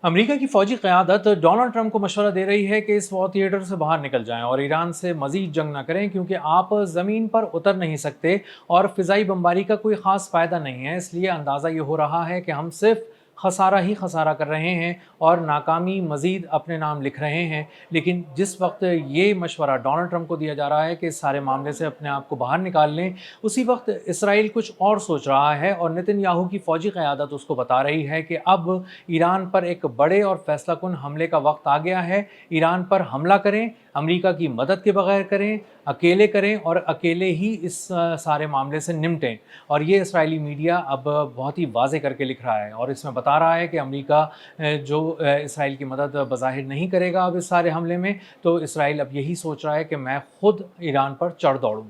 America की फौजी क़यादत Donald Trump को मशवरा दे रही है कि इस वॉर थिएटर से बाहर निकल जाएं और ईरान से मज़ीद जंग न करें, क्योंकि आप ज़मीन पर उतर नहीं सकते और फ़िज़ाई बमबारी का कोई ख़ास फ़ायदा नहीं है। इसलिए अंदाज़ा ये हो रहा है कि हम सिर्फ खसारा ही खसारा कर रहे हैं और नाकामी मज़ीद अपने नाम लिख रहे हैं। लेकिन जिस वक्त ये मशवरा डोनाल्ड ट्रंप को दिया जा रहा है कि इस सारे मामले से अपने आप को बाहर निकाल लें, उसी वक्त इसराइल कुछ और सोच रहा है और नेतन्याहू की फ़ौजी क़यादत उसको बता रही है कि अब ईरान पर एक बड़े और फैसलाकुन हमले का वक्त आ गया है। ईरान पर हमला करें, अमेरिका की मदद के बगैर करें, अकेले करें और अकेले ही इस सारे मामले से निपटें। और ये इस्राएली मीडिया अब बहुत ही वाज़ेह करके लिख रहा है और इसमें बता रहा है कि अमेरिका इसराइल की मदद बज़ाहिर नहीं करेगा अब इस सारे हमले में, तो इसराइल अब यही सोच रहा है कि मैं खुद ईरान पर चढ़ दौड़ूँ।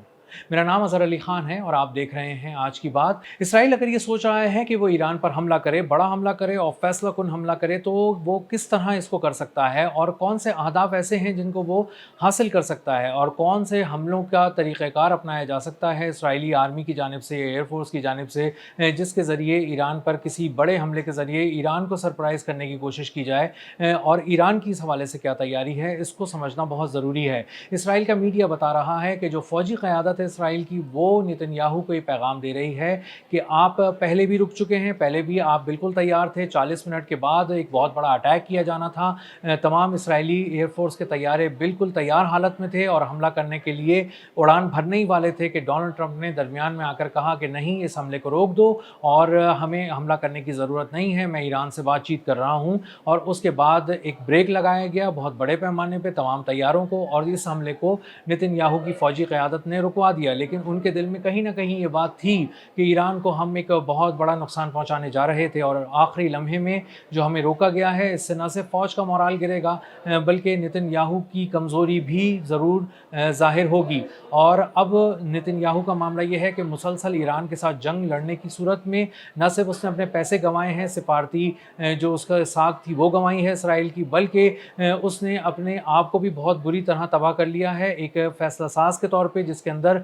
मेरा नाम अज़हर अली ख़ान है और आप देख रहे हैं आज की बात। इसराइल अगर ये सोच रहा है कि वो ईरान पर हमला करे, बड़ा हमला करे और फैसलाकुन हमला करे, तो वो किस तरह इसको कर सकता है और कौन से अहदाफ ऐसे हैं जिनको वो हासिल कर सकता है और कौन से हमलों का तरीक़ाकार अपनाया जा सकता है इसराइली आर्मी की जानिब से, एयरफोर्स की जानिब से, जिसके ज़रिए ईरान पर किसी बड़े हमले के ज़रिए ईरान को सरप्राइज़ करने की कोशिश की जाए। और ईरान की इस हवाले से क्या तैयारी है, इसको समझना बहुत ज़रूरी है। इसराइल का मीडिया बता रहा है कि जो फ़ौजी क़यादत है इसराइल की, वो नेतन्याहू को ये पैगाम दे रही है कि आप पहले भी रुक चुके हैं, पहले भी आप बिल्कुल तैयार थे। 40 मिनट के बाद एक बहुत बड़ा अटैक किया जाना था। तमाम इसराइली एयरफोर्स के तैयारे बिल्कुल तैयार हालत में थे और हमला करने के लिए उड़ान भरने ही वाले थे कि डोनाल्ड ट्रंप ने दरमियान में आकर कहा कि नहीं, इस हमले को रोक दो और हमें हमला करने की ज़रूरत नहीं है, मैं ईरान से बातचीत कर रहा हूँ। और उसके बाद एक ब्रेक लगाया गया बहुत बड़े पैमाने पर तमाम तैयारों को और इस हमले को नेतन्याहू की फ़ौजी क़यादत ने रुकवा दिया। लेकिन उनके दिल में कहीं न कहीं ये बात थी कि ईरान को हम एक बहुत बड़ा नुकसान पहुँचाने जा रहे थे और आखिरी लम्हे में जो हमें रोका गया है, इससे न सिर्फ फ़ौज का मोराल गिरेगा बल्कि नेतन्याहू की कमज़ोरी भी ज़रूर ज़ाहिर होगी। और अब नेतन्याहू का मामला ये है कि मुसलसल ईरान के साथ जंग लड़ने की सूरत में न सिर्फ उसने अपने पैसे गँवाए हैं, सिफारती जो उसका साख थी वो गँवाई है इसराइल की, बल्कि उसने अपने आप को भी बहुत बुरी तरह तबाह कर लिया है एक फ़ैसला साज़ के तौर पे, जिसके अंदर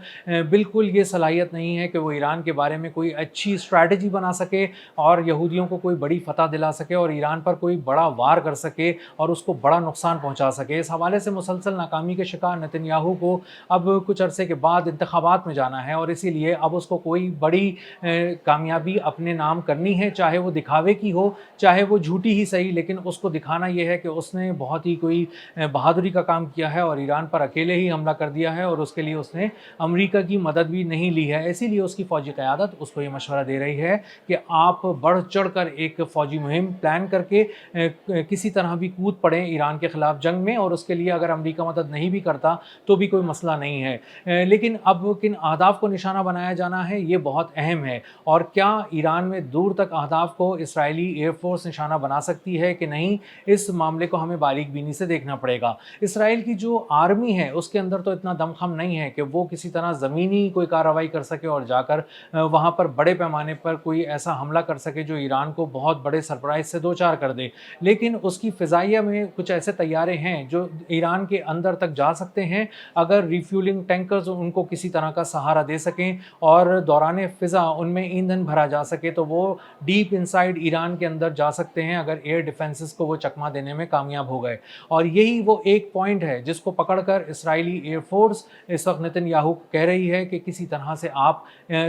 बिल्कुल ये सलाहियत नहीं है कि वो ईरान के बारे में कोई अच्छी स्ट्रैटेजी बना सके और यहूदियों को कोई बड़ी फ़तह दिला सके और ईरान पर कोई बड़ा वार कर सके और उसको बड़ा नुकसान पहुंचा सके। इस हवाले से मुसलसल नाकामी के शिकार नेतन्याहू को अब कुछ अरसे के बाद इंतखाबात में जाना है और इसीलिए अब उसको कोई बड़ी कामयाबी अपने नाम करनी है, चाहे वो दिखावे की हो, चाहे वो झूठी ही सही, लेकिन उसको दिखाना ये है कि उसने बहुत ही कोई बहादुरी का काम किया है और ईरान पर अकेले ही हमला कर दिया है और उसके लिए उसने अमेरिका की मदद भी नहीं ली है। इसीलिए उसकी फ़ौजी क़यादत उसको ये मशवरा दे रही है कि आप बढ़ चढ़ कर एक फ़ौजी मुहिम प्लान करके किसी तरह भी कूद पड़ें ईरान के ख़िलाफ़ जंग में, और उसके लिए अगर अमेरिका मदद नहीं भी करता तो भी कोई मसला नहीं है। लेकिन अब किन अहदाफ़ को निशाना बनाया जाना है, ये बहुत अहम है। और क्या ईरान में दूर तक अहदाफ़ को इसराइली एयरफोर्स निशाना बना सकती है कि नहीं, इस मामले को हमें बारीक बीनी से देखना पड़ेगा। इसराइल की जो आर्मी है उसके अंदर तो इतना दमखम नहीं है कि वो किसी तरह ज़मीनी कोई कार्रवाई कर सके और जाकर वहाँ पर बड़े पैमाने पर कोई ऐसा हमला कर सके जो ईरान को बहुत बड़े सरप्राइज़ से दो चार कर दे। लेकिन उसकी फ़िज़ाइया में कुछ ऐसे तैयारे हैं जो ईरान के अंदर तक जा सकते हैं, अगर रिफ्यूलिंग टैंकर्स उनको किसी तरह का सहारा दे सकें और दौरान फ़िज़ा उनमें ईंधन भरा जा सके तो वो डीप इनसाइड ईरान के अंदर जा सकते हैं अगर एयर डिफेंसेस को वो चकमा देने में कामयाब हो गए। और यही वो एक पॉइंट है जिसको पकड़कर इसराइली एयरफोर्स इस वक्त नेतन्याहू कह रही है कि किसी तरह से आप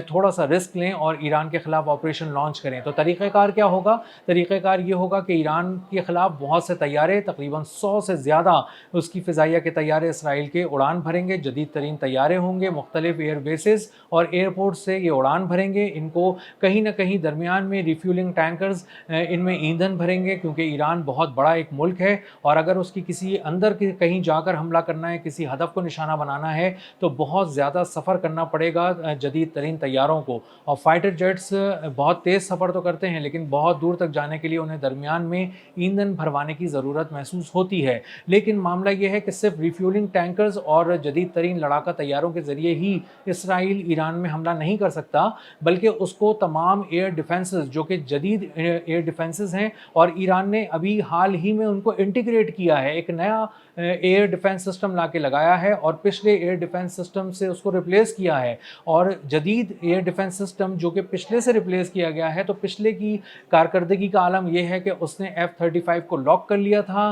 थोड़ा सा रिस्क लें और ईरान के ख़िलाफ़ ऑपरेशन लॉन्च करें। तो तरीक़ेकार क्या होगा? तरीक़ेकार ये होगा कि ईरान के ख़िलाफ़ बहुत से तैयारे, तकरीबन 100 से ज़्यादा उसकी फ़िज़ाइया के तैयारे इसराइल के उड़ान भरेंगे। जदीद तरीन तैयारे होंगे, मुख्तलिफ़ एयर बेसेस और एयरपोर्ट से ये उड़ान भरेंगे। इनको कहीं ना कहीं दरमियान में रिफ्यूलिंग टैंकर्स इनमें ईंधन भरेंगे, क्योंकि ईरान बहुत बड़ा एक मुल्क है और अगर उसकी किसी अंदर के कहीं जाकर हमला करना है, किसी हदफ को निशाना बनाना है, तो बहुत ज़्यादा सफ़र करना पड़ेगा जदीद तरीन तैयारों को। और फाइटर जेट्स बहुत तेज़ सफ़र तो करते हैं, लेकिन बहुत दूर तक जाने के लिए उन्हें दरमियान में ईंधन भरवाने की ज़रूरत महसूस होती है। लेकिन मामला ये है कि सिर्फ रिफ्यूलिंग टैंकर्स और जदीद तरीन लड़ाका तैयारों के ज़रिए ही इसराइल ईरान में हमला नहीं कर सकता, बल्कि उसको तमाम एयर डिफेंसेस जो कि जदीद एयर डिफेंसेस हैं और ईरान ने अभी हाल ही में उनको इंटीग्रेट किया है, एक नया एयर डिफेंस सिस्टम ला के लगाया है और पिछले एयर डिफेंस सिस्टम से से उसको रिप्लेस किया है। और जदीद एयर डिफेंस सिस्टम जो कि पिछले से रिप्लेस किया गया है, तो पिछले की कारकर्दगी का आलम यह है कि उसने F-35 को लॉक कर लिया था,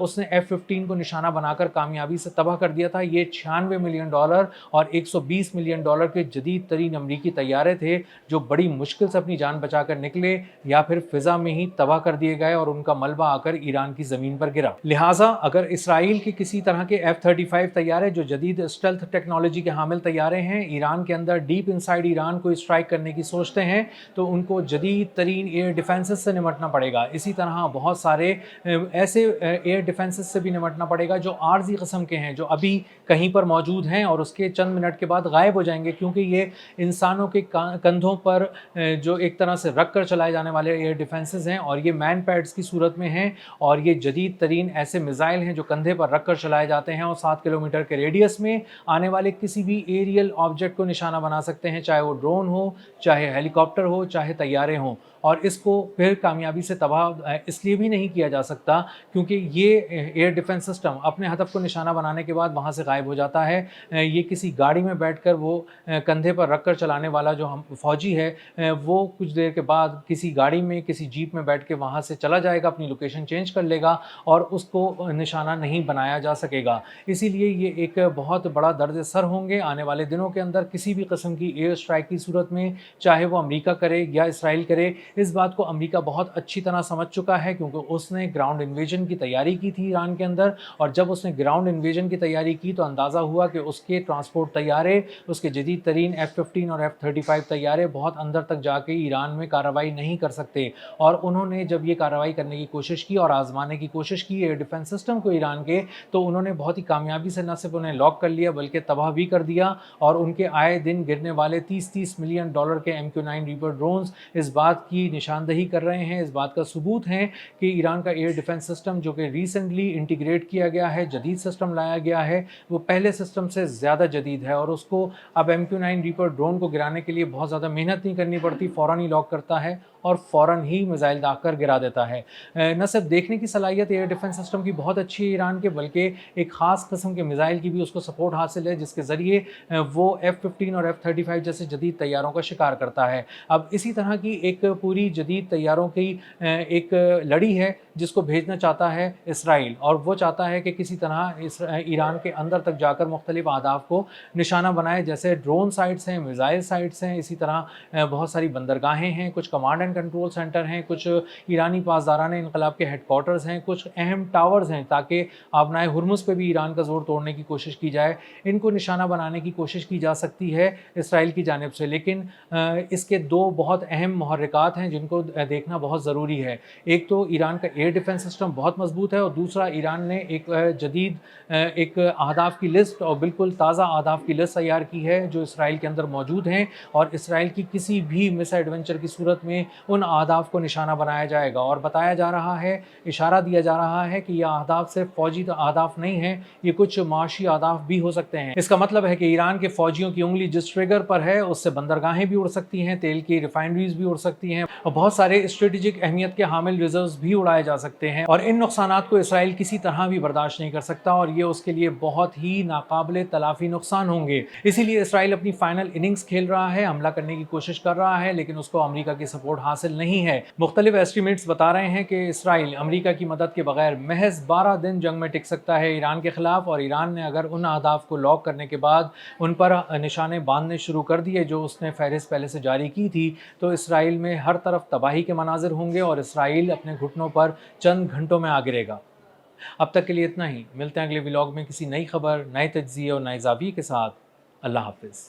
उसने F-15 को निशाना बनाकर कामयाबी से तबाह कर दिया था। ये $96 मिलियन और $120 मिलियन के जदीद तरीन अमरीकी तैयारे थे जो बड़ी मुश्किल से अपनी जान बचाकर निकले या फिर फिजा में ही तबाह कर दिए गए और उनका मलबा आकर ईरान की ज़मीन पर गिरा। लिहाजा अगर इसराइल के किसी तरह के F-35 तैयारे जो जदीद स्टेल्थ टेक्नोलॉजी के हामिल तैयारे हैं ईरान के अंदर डीप इनसाइड ईरान को स्ट्राइक करने की सोचते हैं, तो उनको जदीद तरीन एयर डिफेंसेस से निमटना पड़ेगा। इसी तरह बहुत सारे ऐसे एयर डिफेंसेस से भी निमटना पड़ेगा जो आर्जी किस्म के हैं, जो अभी कहीं पर मौजूद हैं और उसके चंद मिनट के बाद गायब हो जाएंगे, क्योंकि ये इंसानों के कंधों पर जो एक तरह से रख कर चलाए जाने वाले एयर डिफेंसेस हैं और ये मैन पैड्स की सूरत में हैं। और ये जदीद तरीन ऐसे मिसाइल हैं जो कंधे पर रख कर चलाए जाते हैं और 7 किलोमीटर के रेडियस में आने वाले किसी भी एरियल ऑब्जेक्ट को निशाना बना सकते हैं, चाहे वो ड्रोन हो, चाहे हेलीकॉप्टर हो, चाहे तैयारे हों। और इसको फिर कामयाबी से तबाह इसलिए भी नहीं किया जा सकता क्योंकि ये एयर डिफेंस सिस्टम अपने हदफ को निशाना बनाने के बाद वहाँ से गायब हो जाता है। ये किसी गाड़ी में बैठकर वो कंधे पर रख कर चलाने वाला जो हम फौजी है वो कुछ देर के बाद किसी गाड़ी में, किसी जीप में बैठ के वहाँ से चला जाएगा, अपनी लोकेशन चेंज कर लेगा और उसको निशाना नहीं बनाया जा सकेगा। इसीलिए ये एक बहुत बड़ा दर्द सर होंगे आने वाले दिनों के अंदर किसी भी किस्म की एयर स्ट्राइक की सूरत में, चाहे वो अमेरिका करे या इसराइल करे। इस बात को अमेरिका बहुत अच्छी तरह समझ चुका है क्योंकि उसने ग्राउंड इन्वेजन की तैयारी की थी ईरान के अंदर, और जब उसने ग्राउंड इन्वेजन की तैयारी की तो अंदाज़ा हुआ कि उसके ट्रांसपोर्ट तैयारे, उसके जदीद तरीन F-15 और F-35 तैयारे बहुत अंदर तक जाके ईरान में कार्रवाई नहीं कर सकते। और उन्होंने जब ये कार्रवाई करने की कोशिश की और आजमाने की कोशिश की एयर डिफेंस सिस्टम को ईरान के, तो उन्होंने बहुत ही कामयाबी से न सिर्फ उन्हें लॉक कर लिया बल्कि तबाह भी कर दिया। और उनके आए दिन गिरने वाले $30 मिलियन के MQ-9 रीपर ड्रोन्स इस बात की निशानदही कर रहे हैं, इस बात का सबूत है कि ईरान का एयर डिफेंस सिस्टम जो कि रिसेंटली इंटीग्रेट किया गया है, जदीद सिस्टम लाया गया है, वो पहले सिस्टम से ज़्यादा जदीद है। और उसको अब MQ-9 रीपर ड्रोन को गिराने के लिए बहुत ज़्यादा मेहनत नहीं करनी पड़ती, फ़ौरन ही लॉक करता है और फ़ौरन ही मिसाइल दागकर गिरा देता है। न सिर्फ देखने की सलाहियत एयर डिफेंस सिस्टम की बहुत अच्छी है ईरान के, बल्कि एक ख़ास किस्म के मिसाइल की भी उसको सपोर्ट हासिल है जिसके ज़रिए वो F-15 और F-35 जैसे जदीद तैयारों का शिकार करता है। अब इसी तरह की एक पूरी जदीद तैयारों की एक लड़ी है जिसको भेजना चाहता है इसराइल, और वो चाहता है कि किसी तरह ईरान के अंदर तक जाकर मुख्तलिफ अहदाफ को निशाना बनाए, जैसे ड्रोन साइट्स हैं, मिसाइल साइट्स हैं, इसी तरह बहुत सारी बंदरगाहें हैं, कुछ कमांड एंड कंट्रोल सेंटर हैं, कुछ ईरानी पासदारान इनकलाब के हेडक्वार्टर्स हैं, कुछ अहम टावर्स हैं, ताकि आबनाए हुर्मुज़ पे भी ईरान का ज़ोर तोड़ने की कोशिश की जाए। इनको निशाना बनाने की कोशिश की जा सकती है इसराइल की जानिब से, लेकिन इसके दो बहुत अहम मुहर्रिकात हैं जिनको देखना बहुत ज़रूरी है। एक तो ईरान का एयर डिफेंस सिस्टम बहुत मजबूत है और दूसरा ईरान ने एक जदीद एक अहदाफ की लिस्ट और बिल्कुल ताज़ा अहदाफ की लिस्ट तैयार की है जो इसराइल के अंदर मौजूद हैं, और इसराइल की किसी भी मिस एडवेंचर की सूरत में उन अहदाफ को निशाना बनाया जाएगा। और बताया जा रहा है, इशारा दिया जा रहा है कि यह अहदाफ सिर्फ फौजी अहदाफ नहीं है, ये कुछ माशी अहदाफ भी हो सकते हैं। इसका मतलब है कि ईरान के फौजियों की उंगली जिस ट्रिगर पर है उससे बंदरगाहें भी उड़ सकती हैं, तेल की रिफाइनरीज भी उड़ सकती हैं और बहुत सारे स्ट्रेटेजिक अहमियत के हामिल रिजर्व्स भी उड़ाए जा सकते हैं। और इन नुकसानात को इसराइल किसी तरह भी बर्दाश्त नहीं कर सकता और ये उसके लिए बहुत ही नाकाबिले तलाफी नुकसान होंगे। इसीलिए इसराइल अपनी फाइनल इनिंग्स खेल रहा है, हमला करने की कोशिश कर रहा है, लेकिन उसको अमेरिका की सपोर्ट हासिल नहीं है। मुख्तलिफ एस्टिमेट्स बता रहे हैं कि इसराइल अमेरिका की मदद के बगैर महज 12 दिन जंग में टिक सकता है ईरान के खिलाफ, और ईरान ने अगर उन अहदाफ को लॉक करने के बाद उन पर निशाने बांधने शुरू कर दिए जो उसने फहरिस्त पहले से जारी की थी, तो इसराइल में हर तरफ तबाही के मनाजिर होंगे और इसराइल अपने घुटनों पर चंद घंटों में आ गिरेगा। अब तक के लिए इतना ही, मिलते हैं अगले व्लॉग में किसी नई खबर, नए तज्ज़िये और नए ज़ाविये के साथ। अल्लाह हाफ़िज़।